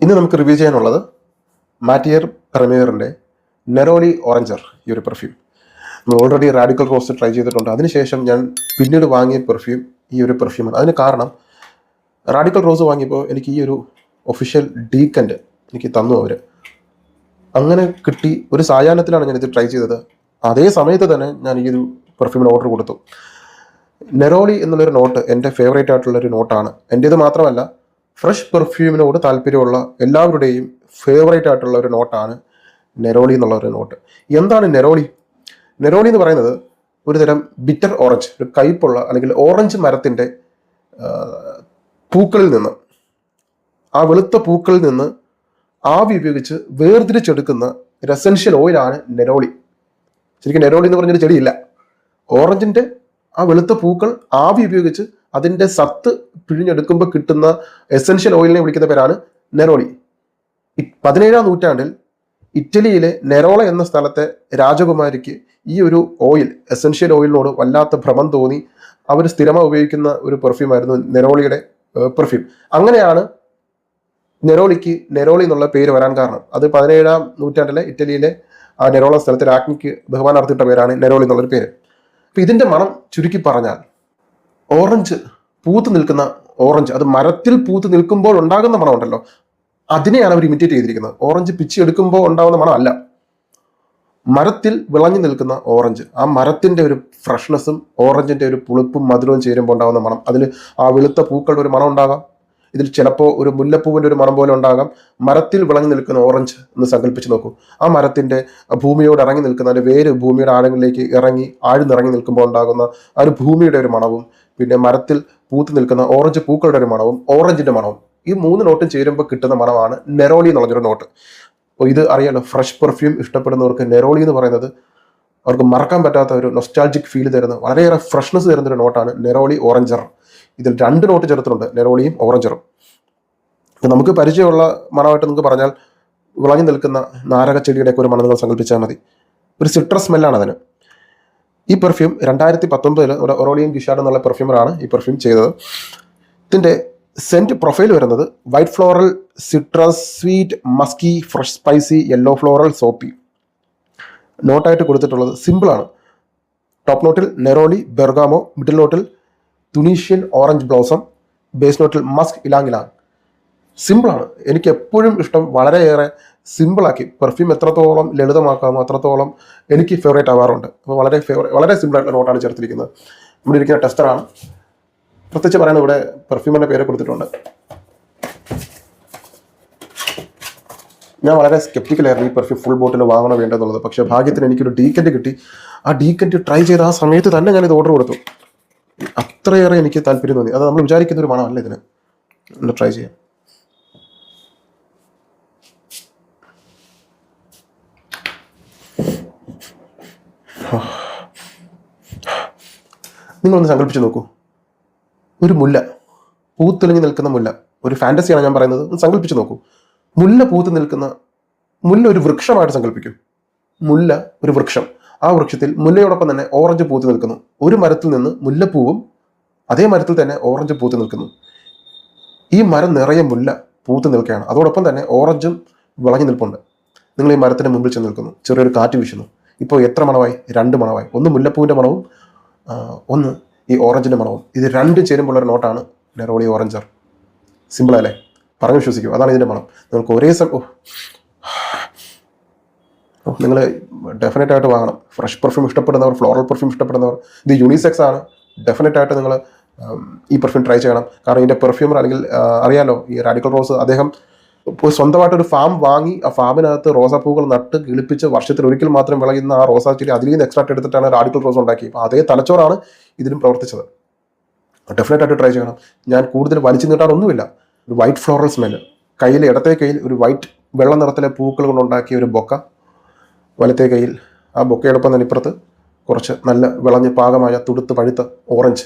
ഇന്ന് നമുക്ക് റിവ്യൂ ചെയ്യാനുള്ളത് മാറ്റിയർ പ്രീമിയറിൻ്റെ നെറോളി ഓറഞ്ചർ ഈ ഒരു പെർഫ്യൂം. നമ്മൾ ഓൾറെഡി റാഡിക്കൽ റോസ് ട്രൈ ചെയ്തിട്ടുണ്ട്. അതിനുശേഷം ഞാൻ പിന്നീട് വാങ്ങിയ പെർഫ്യൂം ഈ ഒരു പെർഫ്യൂമാണ്. അതിന് കാരണം റാഡിക്കൽ റോസ് വാങ്ങിയപ്പോൾ എനിക്ക് ഈ ഒരു ഒഫീഷ്യൽ ഡീക്കൻറ്റ് എനിക്ക് തന്നു അവർ. അങ്ങനെ കിട്ടി. ഒരു സായാഹ്നത്തിലാണ് ഞാനിത് ട്രൈ ചെയ്തത്. അതേ സമയത്ത് തന്നെ ഞാൻ ഈ ഒരു പെർഫ്യൂമിന് ഓർഡർ കൊടുത്തു. നെറോളി എന്നുള്ളൊരു നോട്ട് എൻ്റെ ഫേവറേറ്റ് ആയിട്ടുള്ളൊരു നോട്ടാണ്. എൻ്റേത് മാത്രമല്ല, ഫ്രഷ് പെർഫ്യൂമിനോട് താല്പര്യമുള്ള എല്ലാവരുടെയും ഫേവറേറ്റ് ആയിട്ടുള്ള ഒരു നോട്ടാണ് നെറോളി എന്നുള്ള ഒരു നോട്ട്. എന്താണ് നെറോളി? നെറോളി എന്ന് പറയുന്നത് ഒരു തരം ബിറ്റർ ഓറഞ്ച്, ഒരു കയ്പുള്ള അല്ലെങ്കിൽ ഓറഞ്ച് മരത്തിൻ്റെ പൂക്കളിൽ നിന്ന്, ആ വെളുത്ത പൂക്കളിൽ നിന്ന് ആവി ഉപയോഗിച്ച് വേർതിരിച്ചെടുക്കുന്ന ഒരു എസൻഷ്യൽ ഓയിലാണ് നെറോളി. ശരിക്കും നെറോളി എന്ന് പറഞ്ഞൊരു ചെടിയില്ല. ഓറഞ്ചിൻ്റെ ആ വെളുത്ത പൂക്കൾ ആവി ഉപയോഗിച്ച് അതിൻ്റെ സത്ത് പിഴിഞ്ഞെടുക്കുമ്പോൾ കിട്ടുന്ന എസൻഷ്യൽ ഓയിലിനെ വിളിക്കുന്ന പേരാണ് നെറോളി. 17-ാം നൂറ്റാണ്ടിൽ ഇറ്റലിയിലെ നെറോള എന്ന സ്ഥലത്തെ രാജകുമാരിക്ക് ഈ ഒരു ഓയിൽ, എസൻഷ്യൽ ഓയിലിനോട് വല്ലാത്ത ഭ്രമം തോന്നി. അവർ സ്ഥിരമായി ഉപയോഗിക്കുന്ന ഒരു പെർഫ്യൂമായിരുന്നു നെറോളിയുടെ പെർഫ്യൂം. അങ്ങനെയാണ് നെറോളിക്ക് നെറോളി എന്നുള്ള പേര് വരാൻ കാരണം. അത് 17-ാം നൂറ്റാണ്ടിലെ ഇറ്റലിയിലെ ആ നെറോള സ്ഥലത്തെ രാജ്ഞിക്ക് ബഹുമാനാർത്ഥിട്ട പേരാണ് നെറോളി എന്നുള്ളൊരു പേര്. അപ്പം ഇതിൻ്റെ മണം ചുരുക്കി പറഞ്ഞാൽ, ഓറഞ്ച് പൂത്ത് നിൽക്കുന്ന ഓറഞ്ച്, അത് മരത്തിൽ പൂത്ത് നിൽക്കുമ്പോൾ ഉണ്ടാകുന്ന മണമുണ്ടല്ലോ, അതിനെയാണ് അവർ ഇമിറ്റേറ്റ് ചെയ്തിരിക്കുന്നത്. ഓറഞ്ച് പിച്ചി എടുക്കുമ്പോൾ ഉണ്ടാകുന്ന മണമല്ല, മരത്തിൽ വിളഞ്ഞു നിൽക്കുന്ന ഓറഞ്ച്, ആ മരത്തിൻ്റെ ഒരു ഫ്രഷ്നെസ്സും ഓറഞ്ചിൻ്റെ ഒരു പുളിപ്പും മധുരവും ചേരുമ്പോൾ ഉണ്ടാകുന്ന മണം. അതിൽ ആ വെളുത്ത പൂക്കളുടെ ഒരു മണം ഉണ്ടാകാം, ഇതിൽ ചിലപ്പോൾ ഒരു മുല്ലപ്പൂവിൻ്റെ ഒരു മണം പോലെ ഉണ്ടാകാം. മരത്തിൽ വിളഞ്ഞു നിൽക്കുന്ന ഓറഞ്ച് എന്ന് സങ്കല്പിച്ച് നോക്കൂ. ആ മരത്തിൻ്റെ ഭൂമിയോട് ഇറങ്ങി നിൽക്കുന്ന, അതിൻ്റെ വേര് ഭൂമിയുടെ ആഴങ്ങളിലേക്ക് ആഴ്ന്നിറങ്ങി നിൽക്കുമ്പോൾ ഉണ്ടാകുന്ന ആ ഒരു ഭൂമിയുടെ ഒരു മണവും, പിന്നെ മരത്തിൽ പൂത്ത് നിൽക്കുന്ന ഓറഞ്ച് പൂക്കളുടെ ഒരു മണവും, ഓറഞ്ചിൻ്റെ മണവും, ഈ 3 നോട്ടും ചേരുമ്പോൾ കിട്ടുന്ന മണമാണ് നെറോളി എന്ന് പറഞ്ഞൊരു നോട്ട്. അപ്പോൾ ഇത് അറിയാലോ, ഫ്രഷ് പെർഫ്യൂം ഇഷ്ടപ്പെടുന്നവർക്ക് നെറോളി എന്ന് പറയുന്നത് അവർക്ക് മറക്കാൻ പറ്റാത്ത ഒരു നൊസ്റ്റാൾജിക് ഫീൽ തരുന്ന, വളരെയേറെ ഫ്രഷ്നെസ് തരുന്നൊരു നോട്ടാണ് നെറോളി ഓറഞ്ചർ. ഇതിൽ 2 നോട്ട് ചേർത്തിട്ടുണ്ട്, നെറോളിയും ഓറഞ്ചറും. നമുക്ക് പരിചയമുള്ള മണമായിട്ട് നിങ്ങൾക്ക് പറഞ്ഞാൽ വിളഞ്ഞു നിൽക്കുന്ന നാരക ചെടിയുടെയൊക്കെ ഒരു മണം നിങ്ങൾ സങ്കല്പിച്ചാൽ മതി. ഒരു സിട്രസ് സ്മെല്ലാണ് അതിന്. ഈ പെർഫ്യൂം 2019 ഒരു ഒറോളിയൻ ഗിഷാർഡ് എന്നുള്ള പെർഫ്യൂമറാണ് ഈ പെർഫ്യൂം ചെയ്തത്. ഇതിൻ്റെ സെൻറ്റ് പ്രൊഫൈൽ വരുന്നത് white floral, citrus, sweet, musky, fresh spicy, yellow floral, soapy. നോട്ടായിട്ട് കൊടുത്തിട്ടുള്ളത് സിമ്പിളാണ്. ടോപ്പ് നോട്ടിൽ നെറോളി, ബെർഗാമോ, മിഡിൽ നോട്ടിൽ തുനീഷ്യൻ ഓറഞ്ച് ബ്ലോസം, ബേസ് നോട്ടിൽ മസ്ക്, ഇലാങ് ഇലാങ്. സിമ്പിളാണ്. എനിക്ക് എപ്പോഴും ഇഷ്ടം വളരെയേറെ സിമ്പിളാക്കി പെർഫ്യൂം എത്രത്തോളം ലളിതമാക്കാമോ അത്രത്തോളം എനിക്ക് ഫേവറേറ്റ് ആവാറുണ്ട്. അപ്പോൾ വളരെ സിമ്പിളായിട്ടുള്ള നോട്ടാണ് ചേർത്തിരിക്കുന്നത്. ഇവിടെ ഇരിക്കുന്ന ടെസ്റ്ററാണ്. പ്രത്യേകിച്ച് പറയുന്നത് ഇവിടെ പെർഫ്യൂമിൻ്റെ പേര് കൊടുത്തിട്ടുണ്ട്. ഞാൻ വളരെ സ്കെപ്റ്റിക്കലായിരുന്നു ഈ പെർഫ്യൂം ഫുൾ ബോട്ടിൽ വാങ്ങണോ വേണ്ടെന്നുള്ളത്. പക്ഷേ ഭാഗ്യത്തിന് എനിക്കൊരു ഡീക്കൻറ്റ് കിട്ടി. ആ ഡീക്കൻറ്റ് ട്രൈ ചെയ്ത ആ സമയത്ത് തന്നെ ഞാനിത് ഓർഡർ കൊടുത്തു. അത്രയേറെ എനിക്ക് താല്പര്യം തോന്നി. അത് നമ്മൾ വിചാരിക്കുന്ന ഒരു മണമല്ല ഇതിന്. ഒന്ന് ട്രൈ ചെയ്യാം. നിങ്ങളൊന്ന് സങ്കല്പിച്ച് നോക്കൂ. ഒരു മുല്ല, പൂത്തെളിഞ്ഞ് നിൽക്കുന്ന മുല്ല, ഒരു ഫാൻറ്റസിയാണ് ഞാൻ പറയുന്നത്. ഒന്ന് സങ്കല്പിച്ച് നോക്കൂ. മുല്ല പൂത്ത് നിൽക്കുന്ന, മുല്ല ഒരു വൃക്ഷമായിട്ട് സങ്കല്പിക്കും. മുല്ല ഒരു വൃക്ഷം. ആ വൃക്ഷത്തിൽ മുല്ലയോടൊപ്പം തന്നെ ഓറഞ്ച് പൂത്ത് നിൽക്കുന്നു. ഒരു മരത്തിൽ നിന്ന് മുല്ലപ്പൂവും അതേ മരത്തിൽ തന്നെ ഓറഞ്ച് പൂത്ത് നിൽക്കുന്നു. ഈ മരം നിറയെ മുല്ല പൂത്ത് നിൽക്കുകയാണ്. അതോടൊപ്പം തന്നെ ഓറഞ്ചും വിളഞ്ഞു നിൽപ്പുണ്ട്. നിങ്ങൾ ഈ മരത്തിന് മുമ്പിൽ ചെന്ന് നിൽക്കുന്നു. ചെറിയൊരു കാറ്റ് വീശുന്നു. ഇപ്പോൾ എത്ര മണമായി? 2 മണമായി. ഒന്ന് മുല്ലപ്പൂവിൻ്റെ മണവും ഒന്ന് ഈ ഓറഞ്ചിൻ്റെ മണവും. ഇത് 2 ചേരുമ്പോഴുള്ളൊരു നോട്ടാണ് നെറോളി ഓറഞ്ചർ. സിമ്പിളല്ലേ? പറഞ്ഞു വിശ്വസിക്കും. അതാണ് ഇതിൻ്റെ മണം. നിങ്ങൾക്ക് ഒരേ നിങ്ങൾ ഡെഫിനറ്റ് ആയിട്ട് വാങ്ങണം. ഫ്രഷ് പെർഫ്യൂം ഇഷ്ടപ്പെടുന്നവർ, ഫ്ലോറൽ പെർഫ്യൂം ഇഷ്ടപ്പെടുന്നവർ, ഇത് യൂണിസെക്സ് ആണ്. ഡെഫിനറ്റ് ആയിട്ട് നിങ്ങൾ ഈ പെർഫ്യൂം ട്രൈ ചെയ്യണം. കാരണം ഇതിൻ്റെ പെർഫ്യൂമർ, അല്ലെങ്കിൽ അറിയാലോ, ഈ റാഡിക്കൽ റോസ്, അദ്ദേഹം സ്വന്തമായിട്ടൊരു ഫാം വാങ്ങി ആ ഫാമിനകത്ത് റോസാപ്പൂക്കൾ നട്ട് കിളിപ്പിച്ച് വർഷത്തിൽ ഒരിക്കൽ മാത്രം വിളയുന്ന ആ റോസാ ചെടി അതിൽ നിന്ന് എക്സ്ട്രാക്ട് എടുത്തിട്ടാണ് റാഡിക്കൽ റോസ് ഉണ്ടാക്കി. അപ്പോൾ അതേ തലച്ചോറാണ് ഇതിലും പ്രവർത്തിച്ചത്. ഡെഫിനറ്റ് ആയിട്ട് ട്രൈ ചെയ്യണം. ഞാൻ കൂടുതൽ വലിച്ചു നീട്ടാനൊന്നുമില്ല. ഒരു വൈറ്റ് ഫ്ലോറൽ സ്മെല്ല്. ഇടത്തെ കയ്യിൽ ഒരു വൈറ്റ് വെള്ള നിറത്തിലെ പൂക്കൾ കൊണ്ടുണ്ടാക്കിയ ഒരു ബൊക്ക, വലത്തെ കയ്യിൽ ആ ബൊക്കയോടൊപ്പം തന്നെ ഇപ്പുറത്ത് കുറച്ച് നല്ല വിളഞ്ഞ് പാകമായ തുടുത്ത് പഴുത്ത ഓറഞ്ച്.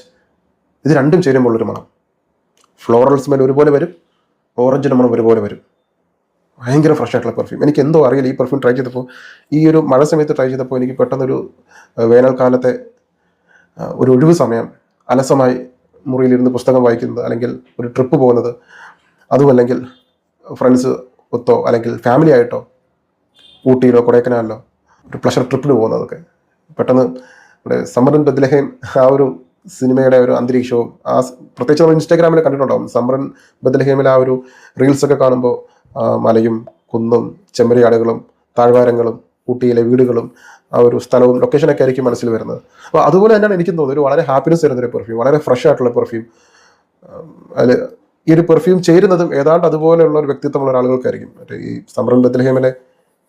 ഇത് 2 ചേരുമ്പോഴൊരു മണം. ഫ്ലോറൽ സ്മെൽ ഒരുപോലെ വരും, ഓറഞ്ചിൻ്റെ മണം ഒരുപോലെ വരും. ഭയങ്കര ഫ്രഷ് ആയിട്ടുള്ള പെർഫ്യൂം. എനിക്ക് എന്തോ അറിയില്ല, ഈ പെർഫ്യൂം ട്രൈ ചെയ്തപ്പോൾ, ഈ ഒരു മഴ സമയത്ത് ട്രൈ ചെയ്തപ്പോൾ എനിക്ക് പെട്ടെന്നൊരു വേനൽക്കാലത്തെ ഒരു ഒഴിവ് സമയം, അലസമായി മുറിയിലിരുന്ന് പുസ്തകം വായിക്കുന്നത്, അല്ലെങ്കിൽ ഒരു ട്രിപ്പ് പോകുന്നത്, അതുമല്ലെങ്കിൽ ഫ്രണ്ട്സ് ഒത്തോ അല്ലെങ്കിൽ ഫാമിലി ആയിട്ടോ ഊട്ടിയിലോ കൊടൈക്കനാലിലോ ഒരു പ്ലഷർ ട്രിപ്പിന് പോകുന്നതൊക്കെ പെട്ടെന്ന് ഇവിടെ സമ്മർ ഇൻ ബത്ലഹേം ആ ഒരു സിനിമയുടെ ഒരു അന്തരീക്ഷവും പ്രത്യേകിച്ച് നമ്മൾ ഇൻസ്റ്റാഗ്രാമിൽ കണ്ടിട്ടുണ്ടാവും. സമ്മർ ഇൻ ബത്ലഹേമിൽ ആ ഒരു റീൽസൊക്കെ കാണുമ്പോൾ മലയും കുന്നും ചെമ്മരിയാടുകളും താഴ്വാരങ്ങളും ഊട്ടിയിലെ വീടുകളും ആ ഒരു സ്ഥലവും ലൊക്കേഷനൊക്കെ ആയിരിക്കും മനസ്സിൽ വരുന്നത്. അപ്പോൾ അതുപോലെ തന്നെയാണ് എനിക്ക് തോന്നുന്നത് ഒരു വളരെ ഹാപ്പിനെസ് തരുന്നൊരു പെർഫ്യൂം, വളരെ ഫ്രഷ് ആയിട്ടുള്ള പെർഫ്യൂം. അതിൽ ഈ ഒരു പെർഫ്യൂം ചേരുന്നതും ഏതാണ്ട് അതുപോലെയുള്ള ഒരു വ്യക്തിത്വമുള്ള ആളുകൾക്കായിരിക്കും. മറ്റേ ഈ സമ്മർ ഇൻ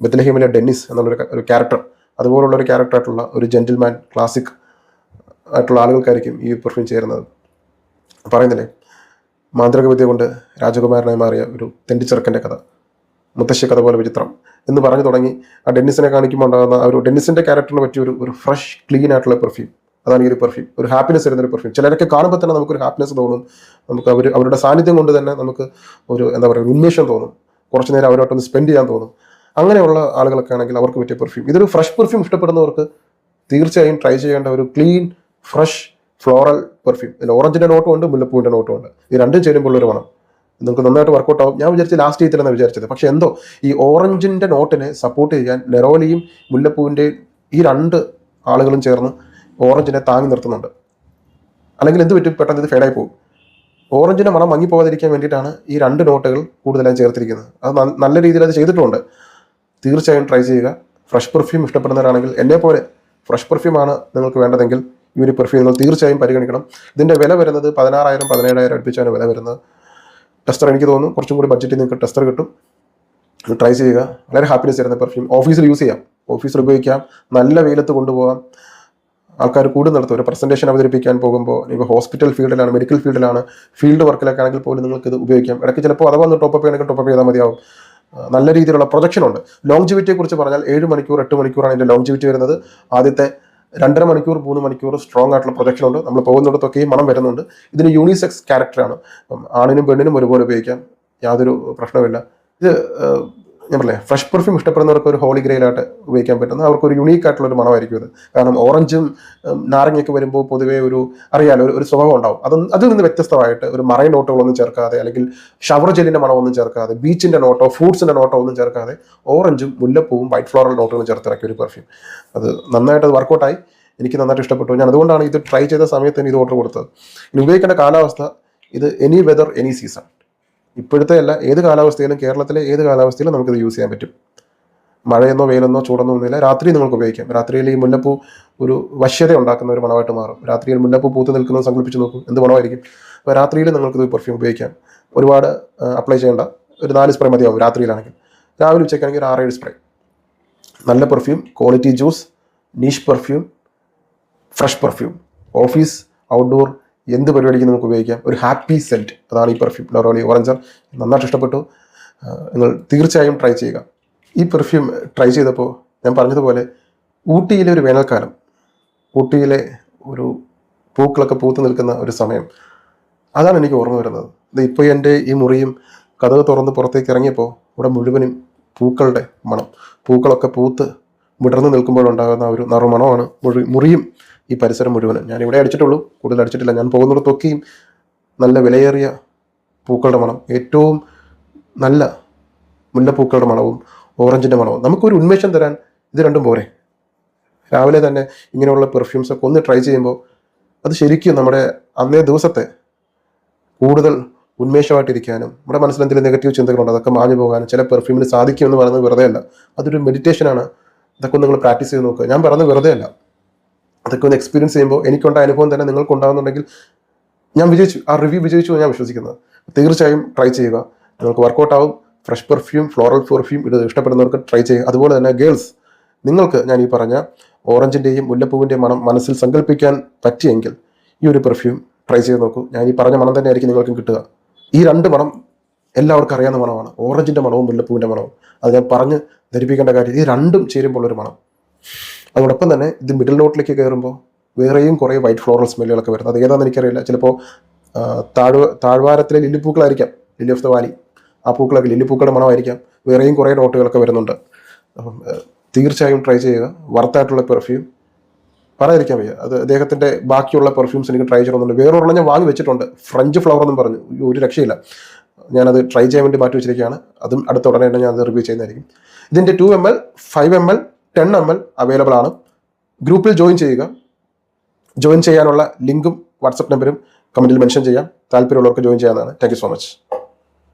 ബത്ലഹേമിലെ ഡെന്നിസ് എന്നുള്ളൊരു ക്യാരക്ടർ, അതുപോലുള്ള ഒരു ക്യാരക്ടറായിട്ടുള്ള ഒരു ജെന്റിൽമാൻ ക്ലാസിക് ആയിട്ടുള്ള ആളുകൾക്കായിരിക്കും ഈ പെർഫ്യൂം ചേരുന്നത്. പറയുന്നില്ലേ, മാന്ത്രിക വിദ്യ കൊണ്ട് രാജകുമാരനായി മാറിയ ഒരു തെണ്ടിച്ചെറുക്കൻ്റെ കഥ, മുത്തശ്ശി കഥ പോലെ വിചിത്രം എന്ന് പറഞ്ഞു തുടങ്ങി ആ ഡെന്നിസിനെ കാണിക്കുമ്പോൾ ഉണ്ടാകുന്ന ആ ഒരു ഡെന്നിസിന്റെ ക്യാരക്ടറിന് പറ്റിയ ഒരു ഫ്രഷ് ക്ലീൻ ആയിട്ടുള്ള പെർഫ്യൂം. അതാണ് ഈ ഒരു പെർഫ്യൂം, ഒരു ഹാപ്പിനെസ് തരുന്ന ഒരു പെർഫ്യൂം. ചിലരൊക്കെ കാണുമ്പോൾ തന്നെ നമുക്കൊരു ഹാപ്പിനെസ് തോന്നും, നമുക്ക് അവരുടെ സാന്നിധ്യം കൊണ്ട് തന്നെ നമുക്ക് ഒരു എന്താ പറയുക ഉന്മേഷം തോന്നും, കുറച്ച് നേരം അവരോട്ടൊന്ന് സ്പെൻഡ് ചെയ്യാൻ തോന്നും. അങ്ങനെയുള്ള ആളുകളൊക്കെ ആണെങ്കിൽ അവർക്ക് പറ്റിയ പെർഫ്യൂം. ഇതൊരു ഫ്രഷ് പെർഫ്യൂം ഇഷ്ടപ്പെടുന്നവർക്ക് തീർച്ചയായും ട്രൈ ചെയ്യേണ്ട ഒരു ക്ലീൻ ഫ്രഷ് ഫ്ലോറൽ പെർഫ്യൂം. ഇതിൽ ഓറഞ്ചിന്റെ നോട്ടും ഉണ്ട്, മുല്ലപ്പൂവിന്റെ നോട്ടും ഉണ്ട്. ഇത് രണ്ടും ചേരുമ്പോൾ ഒരു മണം നിങ്ങൾക്ക് നന്നായിട്ട് വർക്കൗട്ട് ആവും. ഞാൻ വിചാരിച്ച് ലാസ്റ്റ് ചെയ്തില്ലെന്നാണ് വിചാരിച്ചത്. പക്ഷെ എന്തോ ഈ ഓറഞ്ചിന്റെ നോട്ടിനെ സപ്പോർട്ട് ചെയ്യാൻ നെറോലിയും മുല്ലപ്പൂവിൻ്റെയും ഈ രണ്ട് ആളുകളും ചേർന്ന് ഓറഞ്ചിനെ താങ്ങി നിർത്തുന്നുണ്ട്. അല്ലെങ്കിൽ എന്ത് പറ്റും, പെട്ടെന്ന് ഇത് ഫേഡായി പോകും. ഓറഞ്ചിന്റെ മണം മങ്ങിപ്പോകാതിരിക്കാൻ വേണ്ടിയിട്ടാണ് ഈ രണ്ട് നോട്ടുകൾ കൂടുതലായി ചേർത്തിരിക്കുന്നത്. അത് നല്ല രീതിയിൽ അത് ചെയ്തിട്ടുമുണ്ട്. തീർച്ചയായും ട്രൈ ചെയ്യുക. ഫ്രഷ് പെർഫ്യൂം ഇഷ്ടപ്പെടുന്നവരാണെങ്കിൽ എന്നെപ്പോലെ ഫ്രഷ് പെർഫ്യൂമാണ് നിങ്ങൾക്ക് വേണ്ടതെങ്കിൽ ഈ ഒരു പെർഫ്യൂം നിങ്ങൾ തീർച്ചയായും പരിഗണിക്കണം. ഇതിൻ്റെ വില വരുന്നത് 16,000 17,000 അടുപ്പിച്ചാണ് വില വരുന്നത്. ടെസ്റ്റർ എനിക്ക് തോന്നുന്നു കുറച്ചും കൂടി ബഡ്ജറ്റിൽ നിങ്ങൾക്ക് ടെസ്റ്റർ കിട്ടും. ട്രൈ ചെയ്യുക. വളരെ ഹാപ്പിനെസ് തരുന്ന പെർഫ്യൂം. ഓഫീസിൽ യൂസ് ചെയ്യാം, ഓഫീസിൽ ഉപയോഗിക്കാം, നല്ല വെയിലത്ത് കൊണ്ടുപോകാം. ആൾക്കാർ കൂടുന്നിടത്ത് ഒരു പ്രസന്റേഷൻ അവതരിപ്പിക്കാൻ പോകുമ്പോൾ, ഇപ്പോൾ ഹോസ്പിറ്റൽ ഫീൽഡിലാണ്, മെഡിക്കൽ ഫീൽഡിലാണ്, ഫീൽഡ് വർക്കിലൊക്കെ ആണെങ്കിൽ പോലും നിങ്ങൾക്ക് ഇത് ഉപയോഗിക്കാം. ഇടയ്ക്ക് ചിലപ്പോൾ അഥവാ ഒന്ന് ടോപ്പ് ചെയ്യണമെങ്കിൽ ടോപ്പ് ചെയ്താൽ മതിയാവും. നല്ല രീതിയിലുള്ള പ്രൊജക്ഷൻ ഉണ്ട്. ലോങ്ജിവിറ്റിയെ കുറിച്ച് പറഞ്ഞാൽ 7 മണിക്കൂർ 8 മണിക്കൂറാണ് ഇതിൻ്റെ ലോങ്ജിവിറ്റി വരുന്നത്. ആദ്യത്തെ 2.5 മണിക്കൂർ 3 മണിക്കൂർ സ്ട്രോങ് ആയിട്ടുള്ള പ്രൊജക്ഷൻ ഉണ്ട്. നമ്മൾ പോകുന്നിടത്തൊക്കെയും മണം വരുന്നുണ്ട്. ഇതിന് യൂണിസെക്സ് ക്യാരക്ടറാണ്. ആണിനും പെണ്ണിനും ഒരുപോലെ ഉപയോഗിക്കാം, യാതൊരു പ്രശ്നവുമില്ല. ഇത് ഞാൻ പറഞ്ഞേ ഫ്രഷ് പെർഫ്യൂം ഇഷ്ടപ്പെടുന്നവർക്ക് ഒരു ഹോളി ഗ്രേയിലായിട്ട് ഉപയോഗിക്കാൻ പറ്റുന്ന അവർക്കൊരു യുണീക്ക് ആയിട്ടുള്ള ഒരു മണമായിരിക്കും ഇത്. കാരണം ഓറഞ്ചും നാരങ്ങയൊക്കെ വരുമ്പോൾ പൊതുവേ അറിയാലോ ഒരു സ്വഭാവം ഉണ്ടാവും. അതിൽ നിന്ന് വ്യത്യസ്തമായിട്ട് ഒരു മറൈൻ നോട്ടുകളൊന്നും ചേർക്കാതെ, അല്ലെങ്കിൽ ഷവർ ജെല്ലിന്റെ മണമൊന്നും ചേർക്കാതെ, ബീച്ചിന്റെ നോട്ടോ ഫ്രൂട്ട്സിന്റെ നോട്ടോ ഒന്നും ചേർക്കാതെ ഓറഞ്ചും മുല്ലപ്പൂവും വൈറ്റ് ഫ്ലോറൽ നോട്ടുകളും ചേർത്തിറക്കിയ ഒരു പെർഫ്യൂം. അത് നന്നായിട്ട് വർക്കൗട്ടായി. എനിക്ക് നന്നായിട്ട് ഇഷ്ടപ്പെട്ടു. ഞാൻ അതുകൊണ്ടാണ് ഇത് ട്രൈ ചെയ്ത സമയത്ത് തന്നെ ഇത് ഓർഡർ കൊടുത്തത്. ഇനി ഉപയോഗിക്കേണ്ട കാലാവസ്ഥ ഇത് എനി വെതർ എനി സീസൺ. ഇപ്പോഴത്തെ അല്ല, ഏത് കാലാവസ്ഥയിലും, കേരളത്തിലെ ഏത് കാലാവസ്ഥയിലും നമുക്കിത് യൂസ് ചെയ്യാൻ പറ്റും. മഴയെന്നോ വെയിലെന്നോ ചൂടൊന്നോ ഒന്നുമില്ല. രാത്രി നിങ്ങൾക്ക് ഉപയോഗിക്കാം. രാത്രിയിൽ ഈ മുല്ലപ്പൂ ഒരു വശ്യത ഉണ്ടാക്കുന്ന ഒരു മണമായിട്ട് മാറും. രാത്രിയിൽ മുല്ലപ്പൂ പൂത്ത് നിൽക്കുന്നത് സങ്കല്പിച്ച് നോക്കും, എന്ത് മണമായിരിക്കും. അപ്പോൾ രാത്രിയിൽ നിങ്ങൾക്കിത് പെർഫ്യൂം ഉപയോഗിക്കാം. ഒരുപാട് അപ്ലൈ ചെയ്യേണ്ട, ഒരു 4 സ്പ്രേ മതിയാവും രാത്രിയിലാണെങ്കിൽ. രാവിലെ ഉച്ചയ്ക്കാണെങ്കിൽ ഒരു 6-7 സ്പ്രേ. നല്ല perfume, quality juice, niche perfume, fresh perfume. Office, outdoor എന്ത് പരിപാടിക്ക് നമുക്ക് ഉപയോഗിക്കാം. ഒരു ഹാപ്പി സെൻറ്റ്, അതാണ് ഈ പെർഫ്യൂം നെറോളി ഓറഞ്ചർ. നന്നായിട്ട് ഇഷ്ടപ്പെട്ടു. നിങ്ങൾ തീർച്ചയായും ട്രൈ ചെയ്യുക. ഈ പെർഫ്യൂം ട്രൈ ചെയ്തപ്പോൾ ഞാൻ പറഞ്ഞതുപോലെ ഊട്ടിയിലെ ഒരു വേനൽക്കാലം, ഊട്ടിയിലെ ഒരു പൂക്കളൊക്കെ പൂത്ത് നിൽക്കുന്ന ഒരു സമയം, അതാണ് എനിക്ക് ഓർമ്മ വരുന്നത്. ഇത് ഇപ്പോൾ എൻ്റെ ഈ മുറിയും കതക് തുറന്ന് പുറത്തേക്ക് ഇറങ്ങിയപ്പോൾ ഇവിടെ മുഴുവനും പൂക്കളുടെ മണം. പൂക്കളൊക്കെ പൂത്ത് വിടർന്ന് നിൽക്കുമ്പോഴുണ്ടാകുന്ന ഒരു നറുമണമാണ് മുറിയും ഈ പരിസരം മുഴുവനും. ഞാൻ ഇവിടെ അടിച്ചിട്ടുള്ളൂ, കൂടുതൽ അടിച്ചിട്ടില്ല. ഞാൻ പോകുന്നിടത്തൊക്കെയും നല്ല വിലയേറിയ പൂക്കളുടെ മണം, ഏറ്റവും നല്ല മുല്ലപ്പൂക്കളുടെ മണവും ഓറഞ്ചിൻ്റെ മണവും. നമുക്കൊരു ഉന്മേഷം തരാൻ ഇത് രണ്ടും പോരെ. രാവിലെ തന്നെ ഇങ്ങനെയുള്ള പെർഫ്യൂംസൊക്കെ ഒന്ന് ട്രൈ ചെയ്യുമ്പോൾ അത് ശരിക്കും നമ്മുടെ അന്നേ ദിവസത്തെ കൂടുതൽ ഉന്മേഷമായിട്ടിരിക്കാനും, നമ്മുടെ മനസ്സിൽ എന്തെങ്കിലും നെഗറ്റീവ് ചിന്തകളുണ്ട് അതൊക്കെ മാഞ്ഞു പോകാനും ചില പെർഫ്യൂമിന് സാധിക്കുമെന്ന് പറയുന്നത് വെറുതെ അല്ല. അതൊരു മെഡിറ്റേഷനാണ്. ഇതൊക്കെ നിങ്ങൾ പ്രാക്ടീസ് ചെയ്ത് നോക്കുക. ഞാൻ പറയുന്നത് വെറുതെ അല്ല. അതൊക്കെ ഒന്ന് എക്സ്പീരിയൻസ് ചെയ്യുമ്പോൾ എനിക്കുണ്ടായ അനുഭവം തന്നെ നിങ്ങൾക്ക് ഉണ്ടാകുന്നുണ്ടെങ്കിൽ ഞാൻ വിജയിച്ചു, ആ റിവ്യൂ വിജയിച്ചു ഞാൻ വിശ്വസിക്കുന്നത്. തീർച്ചയായും ട്രൈ ചെയ്യുക, നിങ്ങൾക്ക് വർക്കൗട്ട് ആവും. ഫ്രഷ് പെർഫ്യൂം, ഫ്ലോറൽ പെർഫ്യൂം ഇത് ഇഷ്ടപ്പെടുന്നവർക്ക് ട്രൈ ചെയ്യുക. അതുപോലെ തന്നെ ഗേൾസ്, നിങ്ങൾക്ക് ഞാൻ ഈ പറഞ്ഞ ഓറഞ്ചിൻ്റെയും മുല്ലപ്പൂവിൻ്റെയും മണം മനസ്സിൽ സങ്കല്പിക്കാൻ പറ്റിയെങ്കിൽ ഈ ഒരു പെർഫ്യൂം ട്രൈ ചെയ്ത് നോക്കൂ. ഞാൻ ഈ പറഞ്ഞ മണം തന്നെ ആയിരിക്കും നിങ്ങൾക്കും കിട്ടുക. ഈ രണ്ട് മണം എല്ലാവർക്കും അറിയാവുന്ന മണമാണ്, ഓറഞ്ചിൻ്റെ മണവും മുല്ലപ്പൂവിൻ്റെ മണവും. അത് ഞാൻ പറഞ്ഞ് ധരിപ്പിക്കേണ്ട കാര്യം, ഈ രണ്ടും ചേരുമ്പോൾ ഒരു മണം. അതോടൊപ്പം തന്നെ ഇത് മിഡിൽ നോട്ടിലേക്ക് കയറുമ്പോൾ വേറെയും കുറേ വൈറ്റ് ഫ്ലോറൽ സ്മെല്ലുകളൊക്കെ വരുന്നത്. അത് ഏതാണെന്ന് എനിക്കറിയില്ല. ചിലപ്പോൾ താഴ്വാരത്തിലെ ലില്ലിപ്പൂക്കളായിരിക്കാം, ലില്ലി ഓഫ് ദ വാലി. ആ പൂക്കളൊക്കെ ലില്ലിപ്പൂക്കളുടെ മണമായിരിക്കാം. വേറെയും കുറേ നോട്ടുകളൊക്കെ വരുന്നുണ്ട്. അപ്പം തീർച്ചയായും ട്രൈ ചെയ്യുക. വർത്തായിട്ടുള്ള പെർഫ്യൂം പറയാതിരിക്കാൻ വയ്യ. അത് അദ്ദേഹത്തിൻ്റെ ബാക്കിയുള്ള പെർഫ്യൂംസ് എനിക്ക് ട്രൈ ചെയ്യണമെന്നുണ്ട്. വേറൊരെണ്ണം ഞാൻ വാങ്ങി വെച്ചിട്ടുണ്ട്, ഫ്രഞ്ച് ഫ്ലവർ എന്നും പറഞ്ഞു. ഒരു രക്ഷയില്ല. ഞാനത് ട്രൈ ചെയ്യാൻ വേണ്ടി മാറ്റി വെച്ചിരിക്കുകയാണ്. അതും അടുത്ത ഉടനെ തന്നെ ഞാൻ അത് റിവ്യൂ ചെയ്യുന്നതായിരിക്കും. ഇതിൻ്റെ 2 ml, 5 ml, 10 ml അവൈലബിൾ ആണ്. ഗ്രൂപ്പിൽ ജോയിൻ ചെയ്യുക. ജോയിൻ ചെയ്യാനുള്ള ലിങ്കും വാട്സപ്പ് നമ്പറും കമൻറ്റിൽ മെൻഷൻ ചെയ്യാം. താല്പര്യമുള്ളവർക്ക് ജോയിൻ ചെയ്യാവുന്നതാണ്. Thank you so much.